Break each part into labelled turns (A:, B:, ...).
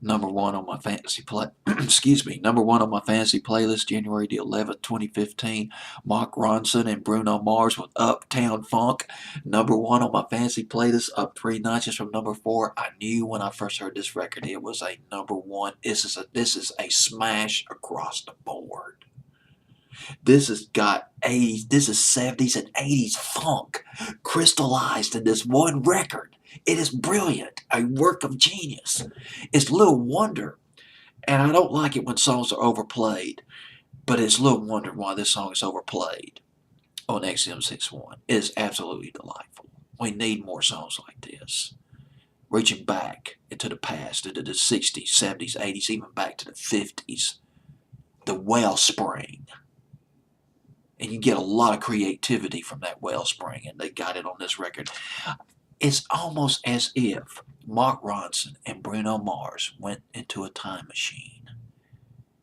A: Number one on my fantasy play. Excuse me. Number one on my fantasy playlist, January the 11th, 2015. Mark Ronson and Bruno Mars with Uptown Funk. Number one on my fantasy playlist, up 3 notches from number four. I knew when I first heard this record it was a number one. This is a smash across the board. This has got 80s, this is 70s and 80s funk crystallized in this one record. It is brilliant, a work of genius. It's little wonder, and I don't like it when songs are overplayed, but it's little wonder why this song is overplayed on XM61. It is absolutely delightful. We need more songs like this. Reaching back into the past, into the 60s, 70s, 80s, even back to the 50s. The wellspring. And you get a lot of creativity from that wellspring, and they got it on this record. It's almost as if Mark Ronson and Bruno Mars went into a time machine.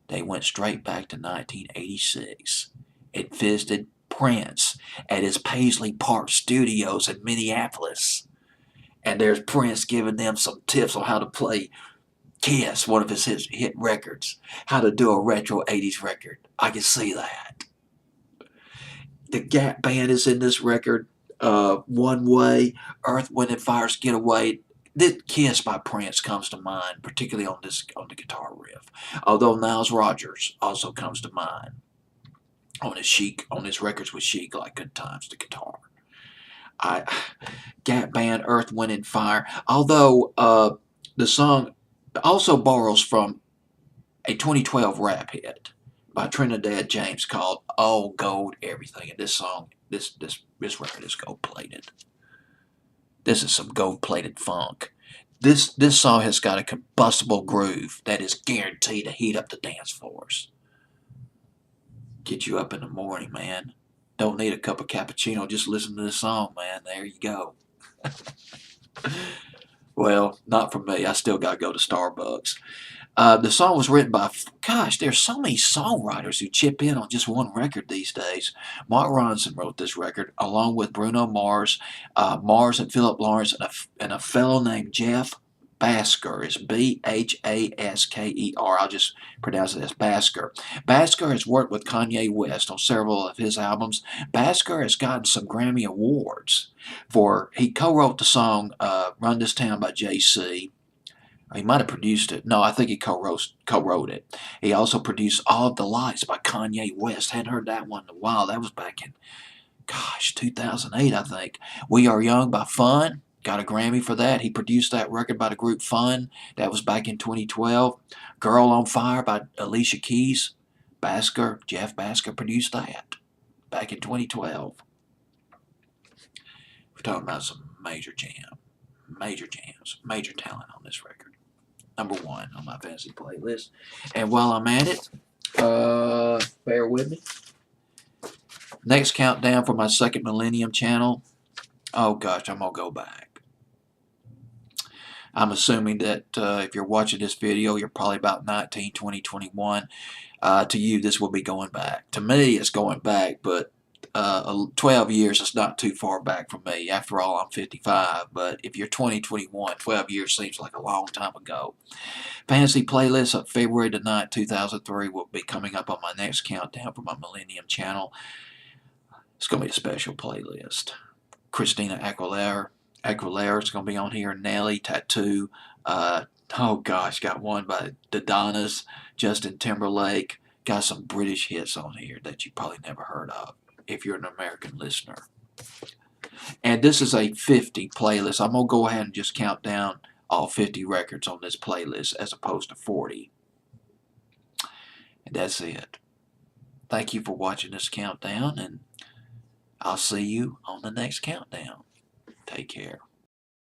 A: They went straight back to 1986 and visited Prince at his Paisley Park Studios in Minneapolis. And there's Prince giving them some tips on how to play Kiss, one of his hit records, how to do a retro 80s record. I can see that. The Gap Band is in this record. One Way, Earth, Wind and Fire's Getaway. This Kiss by Prince comes to mind, particularly on the guitar riff. Although Niles Rodgers also comes to mind on his records with Chic, like Good Times, the guitar. I Gap Band, Earth, Wind and Fire. Although the song also borrows from a 2012 rap hit by Trinidad James called "All Gold Everything," and this record is gold plated. This is some gold plated funk. This song has got a combustible groove that is guaranteed to heat up the dance floors. Get you up in the morning, man. Don't need a cup of cappuccino. Just listen to this song, man. There you go. Well, not for me. I still got to go to Starbucks. The song was written by, gosh, there's so many songwriters who chip in on just one record these days. Mark Ronson wrote this record along with Bruno Mars, Mars and Philip Lawrence, and a fellow named Jeff Basker. It's Bhasker. I'll just pronounce it as Basker. Basker has worked with Kanye West on several of his albums. Basker has gotten some Grammy Awards he co-wrote the song Run This Town by Jay-Z. He might have produced it. No, I think he co-wrote it. He also produced All of the Lights by Kanye West. Hadn't heard that one in a while. That was back in, gosh, 2008, I think. We Are Young by Fun. Got a Grammy for that. He produced that record by the group Fun. That was back in 2012. Girl on Fire by Alicia Keys. Jeff Basker produced that back in 2012. We're talking about some major jams, major talent on this record. Number one on my fantasy playlist. And while I'm at it, bear with me. Next countdown for my second Millennium channel. Oh gosh, I'm going to go back. I'm assuming that if you're watching this video, you're probably about 19, 20, 21. To you, this will be going back. To me, it's going back, but 12 years is not too far back from me. After all, I'm 55, but if you're 20, 21, 12 years seems like a long time ago. Fantasy playlist of February the 9th, 2003 will be coming up on my next countdown for my Millennium channel. It's going to be a special playlist. Christina Aguilera is going to be on here. Nelly, Tattoo. Oh gosh, got one by the Donnas, Justin Timberlake. Got some British hits on here that you probably never heard of if you're an American listener. And this is a 50 playlist. I'm going to go ahead and just count down all 50 records on this playlist as opposed to 40. And that's it. Thank you for watching this countdown, and I'll see you on the next countdown. Take care.